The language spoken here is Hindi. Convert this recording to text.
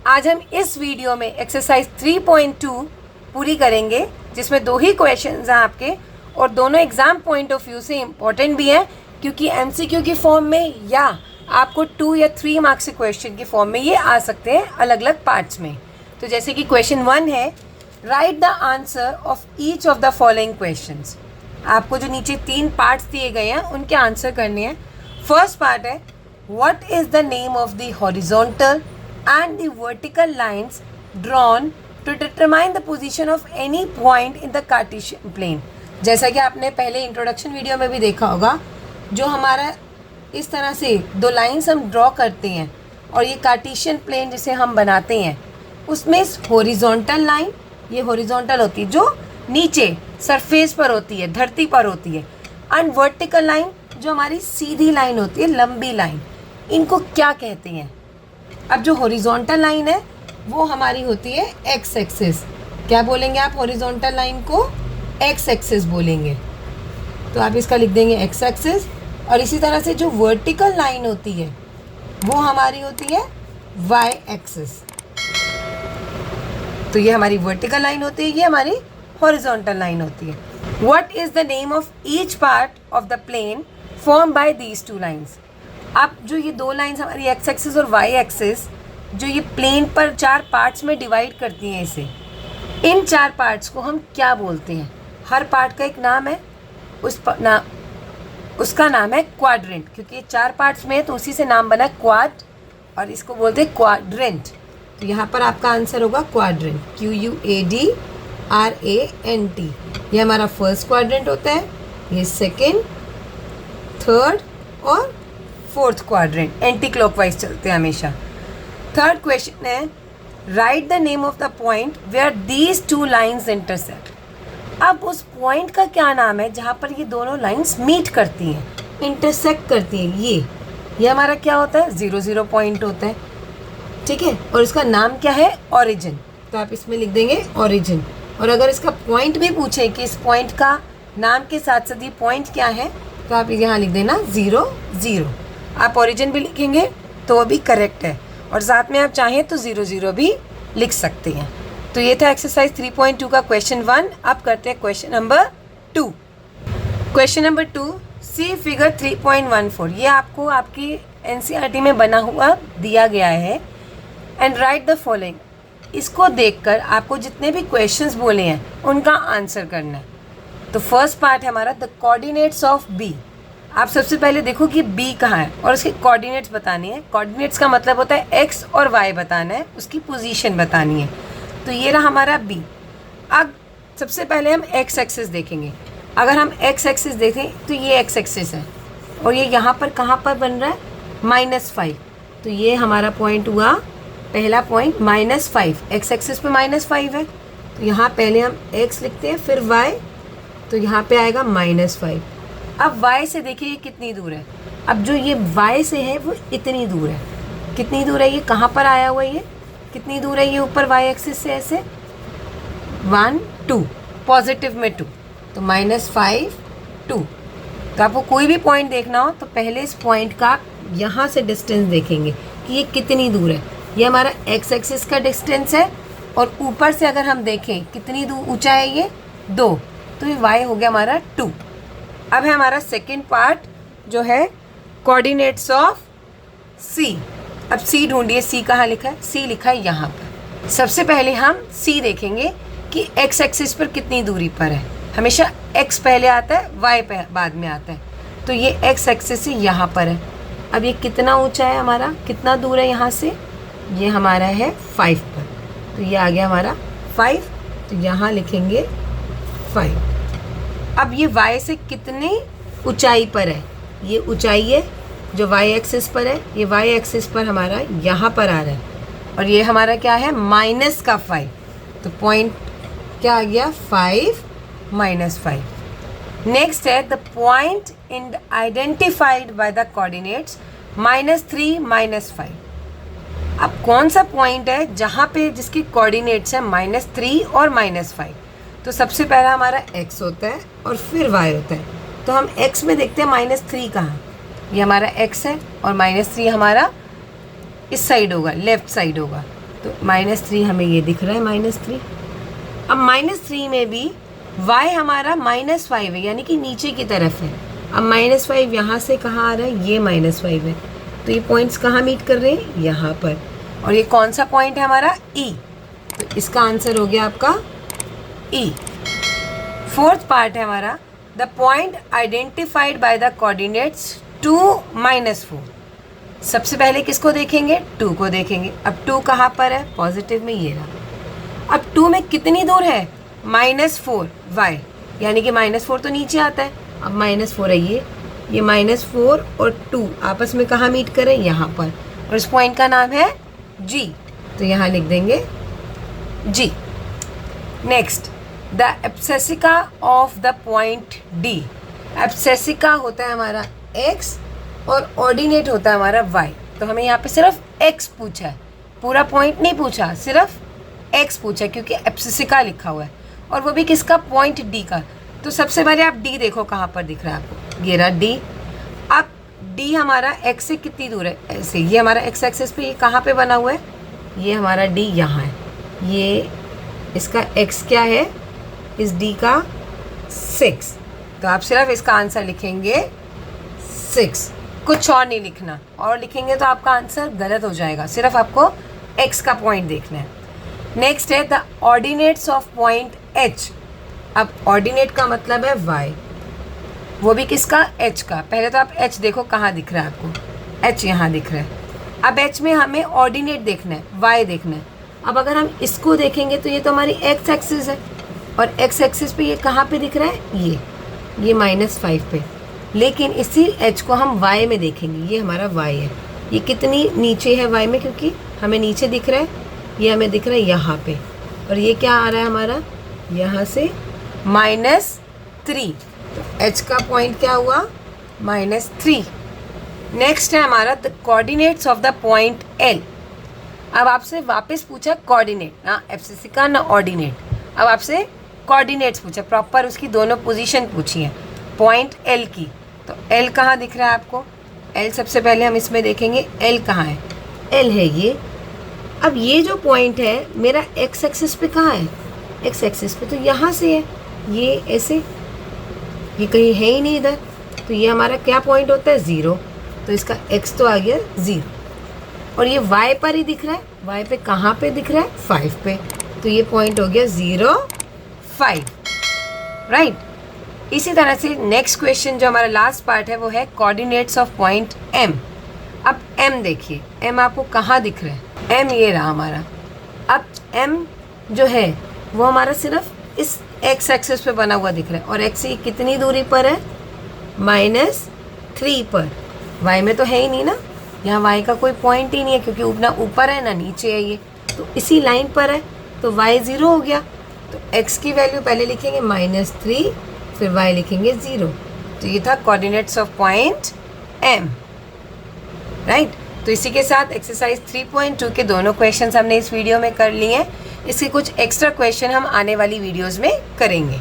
आज हम इस वीडियो में एक्सरसाइज 3.2 पूरी करेंगे, जिसमें 2 ही क्वेश्चंस हैं आपके और दोनों एग्ज़ाम पॉइंट ऑफ व्यू से इम्पोर्टेंट भी हैं, क्योंकि एमसीक्यू की फॉर्म में या आपको 2 या 3 मार्क्स के क्वेश्चन की फॉर्म में ये आ सकते हैं अलग अलग पार्ट्स में। तो जैसे कि क्वेश्चन 1 है, right the answer of each of the following questions. आपको जो नीचे 3 पार्ट्स दिए गए हैं उनके आंसर करने हैं। फर्स्ट पार्ट है, what is the name of the horizontal and the vertical lines drawn to determine the position of any point in the Cartesian plane। जैसा कि आपने पहले इंट्रोडक्शन वीडियो में भी देखा होगा, जो हमारा इस तरह से 2 लाइंस हम ड्रॉ करते हैं और ये कार्टेशियन प्लेन जिसे हम बनाते हैं, उसमें हॉरिजॉन्टल लाइन, ये हॉरिजॉन्टल होती है जो नीचे सरफेस पर होती है, धरती पर होती है, एंड वर्टिकल लाइन जो हमारी सीधी लाइन होती है, लंबी लाइन। इनको क्या कहते हैं? अब जो हॉरिजॉन्टल लाइन है वो हमारी होती है एक्स एक्सिस। क्या बोलेंगे आप हॉरिजॉन्टल लाइन को? एक्स एक्सिस बोलेंगे। तो आप इसका लिख देंगे एक्स एक्सिस। और इसी तरह से जो वर्टिकल लाइन होती है वो हमारी होती है वाई एक्सिस। तो ये हमारी वर्टिकल लाइन होती है, ये हमारी हॉरिजॉन्टल लाइन होती है। What is the name of each part of the plane form by these 2 lines. अब जो ये 2 लाइंस हमारी एक्स एक्सिस और वाई एक्सिस, जो ये प्लेन पर 4 पार्ट्स में डिवाइड करती हैं इसे, इन 4 पार्ट्स को हम क्या बोलते हैं? हर पार्ट का एक नाम है, उसका नाम है क्वाड्रेंट, क्योंकि ये 4 पार्ट्स में है तो उसी से नाम बना क्वाड, और इसको बोलते हैं क्वाड्रेंट। तो यहाँ पर आपका आंसर होगा क्वाड्रेंट, QUADRANT। ये हमारा फर्स्ट क्वाड्रेंट होता है, ये सेकेंड, थर्ड और फोर्थ क्वाड्रेंट एंटी क्लॉकवाइज चलते हैं हमेशा। थर्ड क्वेश्चन है, right the name of the point where these 2 lines intersect. अब उस पॉइंट का क्या नाम है जहाँ पर ये दोनों लाइन्स मीट करती हैं, इंटरसेक्ट करती हैं? ये हमारा क्या होता है? 0 0 पॉइंट होता है, ठीक है। और इसका नाम क्या है? ऑरिजिन। तो आप इसमें लिख देंगे ऑरिजिन। और अगर इसका पॉइंट भी पूछे कि इस पॉइंट का नाम के साथ साथ ये पॉइंट क्या है, तो आप यहाँ लिख देना 0 0। आप ओरिजिन भी लिखेंगे तो वो भी करेक्ट है, और साथ में आप चाहें तो 0 0 भी लिख सकते हैं। तो ये था एक्सरसाइज 3.2 का क्वेश्चन 1। अब करते हैं क्वेश्चन नंबर 2। क्वेश्चन नंबर 2, सी फिगर 3.14। ये आपको आपकी NCERT में बना हुआ दिया गया है। And right the following. इसको देखकर आपको जितने भी क्वेश्चंस बोले हैं उनका आंसर करना है। तो फर्स्ट पार्ट है हमारा, द कोऑर्डिनेट्स ऑफ बी। आप सबसे पहले देखो कि बी कहाँ है और उसके कोऑर्डिनेट्स बतानी है। कोऑर्डिनेट्स का मतलब होता है एक्स और वाई बताना है, उसकी पोजीशन बतानी है। तो ये रहा हमारा बी। अब सबसे पहले हम एक्स एक्सिस देखेंगे। अगर हम एक्स एक्सिस देखें तो ये एक्स एक्सिस है और ये यहाँ पर कहाँ पर बन रहा है? -5। तो ये हमारा पॉइंट हुआ, पहला पॉइंट -5। एक्स एक्सिस पे -5 है, तो यहाँ पहले हम एक्स लिखते हैं, फिर वाई, तो यहाँ पे आएगा -5। अब y से देखिए ये कितनी दूर है। अब जो ये y से है वो इतनी दूर है। कितनी दूर है? ये कहाँ पर आया हुआ है? ये कितनी दूर है? ये ऊपर y एक्सिस से ऐसे 1 2, पॉजिटिव में 2, तो -5 2। तो आपको कोई भी पॉइंट देखना हो तो पहले इस पॉइंट का यहाँ से डिस्टेंस देखेंगे कि ये कितनी दूर है। ये हमारा x एक्सिस का डिस्टेंस है, और ऊपर से अगर हम देखें कितनी दूर ऊँचा है ये 2, तो ये y हो गया हमारा 2। अब है हमारा सेकेंड पार्ट जो है कोऑर्डिनेट्स ऑफ सी। अब सी ढूंढिए, सी कहाँ लिखा है? सी लिखा है यहाँ पर। सबसे पहले हम सी देखेंगे कि एक्स एक्सिस पर कितनी दूरी पर है। हमेशा एक्स पहले आता है, वाई बाद में आता है। तो ये एक्स एक्सिस से यहाँ पर है। अब ये कितना ऊंचा है हमारा, कितना दूर है यहाँ से? ये हमारा है 5 पर, तो ये आ गया हमारा 5। तो यहाँ लिखेंगे 5। अब ये y से कितनी ऊंचाई पर है? ये ऊंचाई है जो y एक्सिस पर है, ये y एक्सिस पर हमारा यहाँ पर आ रहा है, और ये हमारा क्या है? -5। तो पॉइंट क्या आ गया? 5 -5। नेक्स्ट है the point in identified by the coordinates -3 -5। अब कौन सा पॉइंट है जहाँ पे जिसकी कोऑर्डिनेट्स है -3 और -5? तो सबसे पहला हमारा x होता है और फिर y होता है। तो हम x में देखते हैं -3 कहाँ? ये हमारा x है और -3 हमारा इस साइड होगा, लेफ्ट साइड होगा। तो -3 हमें ये दिख रहा है -3। अब -3 में भी y हमारा -5 है, यानी कि नीचे की तरफ है। अब -5 यहाँ से कहाँ आ रहा है, ये -5 है, तो ये पॉइंट्स कहाँ मीट कर रहे हैं, यहाँ पर। और ये कौन सा पॉइंट है हमारा, E, तो इसका आंसर हो गया आपका E। फोर्थ पार्ट है हमारा, the point identified by the coordinates 2 -4। सबसे पहले किसको देखेंगे, 2 को देखेंगे। अब 2 कहाँ पर है, पॉजिटिव में ये रहा। अब 2 में कितनी दूर है, -4 y, यानी कि -4 तो नीचे आता है। अब -4 है ये -4 और 2 आपस में कहाँ मीट करें, यहाँ पर, और इस पॉइंट का नाम है G, तो यहाँ लिख देंगे G। Next, the abscissa of the point D। Abscissa होता है हमारा x और ऑर्डिनेट होता है हमारा y। तो हमें यहाँ पे सिर्फ x पूछा है, पूरा पॉइंट नहीं पूछा, सिर्फ x पूछा है, क्योंकि एब्सेसिका लिखा हुआ है, और वो भी किसका, पॉइंट D का। तो सबसे पहले आप D देखो कहाँ पर दिख रहा है आपको, ये रहा D। अब D हमारा x से कितनी दूर है, ऐसे, ये हमारा x एक्सिस पे ये कहाँ पे बना हुआ है, ये हमारा D यहाँ है, ये इसका x क्या है, इस D का 6। तो आप सिर्फ इसका आंसर लिखेंगे 6, कुछ और नहीं लिखना, और लिखेंगे तो आपका आंसर गलत हो जाएगा। सिर्फ आपको x का पॉइंट देखना है। नेक्स्ट है the ordinates of point H। अब ऑर्डिनेट का मतलब है y, वो भी किसका, H का। पहले तो आप H देखो कहाँ दिख रहा है आपको, H यहाँ दिख रहा है। अब H में हमें ऑर्डिनेट देखना है, y देखना है। अब अगर हम इसको देखेंगे तो ये तो हमारी x एक्सिस है, और x एक्सिस पे ये कहाँ पे दिख रहा है, ये -5 पे। लेकिन इसी H को हम y में देखेंगे, ये हमारा y है, ये कितनी नीचे है y में, क्योंकि हमें नीचे दिख रहा है, ये हमें दिख रहा है यहाँ पे, और ये क्या आ रहा है हमारा, यहाँ से -3। तो H का पॉइंट क्या हुआ, -3। नेक्स्ट है हमारा the coordinates of the point L। अब आपसे वापस पूछा कोऑर्डिनेट, ना एब्सेसिका ना ऑर्डिनेट। अब आपसे कोऑर्डिनेट्स पूछा, प्रॉपर उसकी दोनों पोजीशन पूछी है पॉइंट L की। तो L कहाँ दिख रहा है आपको, L सबसे पहले हम इसमें देखेंगे L कहाँ है, L है ये। अब ये जो पॉइंट है मेरा x एक्सिस पे कहाँ है, x एक्सिस पे तो यहाँ से है, ये ऐसे, ये कहीं है ही नहीं इधर, तो ये हमारा क्या पॉइंट होता है, 0। तो इसका x तो आ गया 0, और ये y पर ही दिख रहा है, y पे कहाँ पे दिख रहा है, 5 पे, तो ये पॉइंट हो गया 0, 5, राइट। इसी तरह से नेक्स्ट क्वेश्चन जो हमारा लास्ट पार्ट है वो है कोऑर्डिनेट्स ऑफ पॉइंट M। अब M देखिए, M आपको कहाँ दिख रहा है, M ये रहा हमारा। अब M जो है वो हमारा सिर्फ इस x एक्सिस पे बना हुआ दिख रहा है, और x से कितनी दूरी पर है, -3 पर। y में तो है ही नहीं ना, यहाँ y का कोई पॉइंट ही नहीं है, क्योंकि ना ऊपर है ना नीचे है, ये तो इसी लाइन पर है, तो y 0 हो गया। तो x की वैल्यू पहले लिखेंगे -3, फिर y लिखेंगे 0। तो ये था coordinates of point M, right. तो इसी के साथ एक्सरसाइज 3.2 के दोनों क्वेश्चंस हमने इस वीडियो में कर लिए हैं। इसके कुछ एक्स्ट्रा क्वेश्चन हम आने वाली वीडियोस में करेंगे।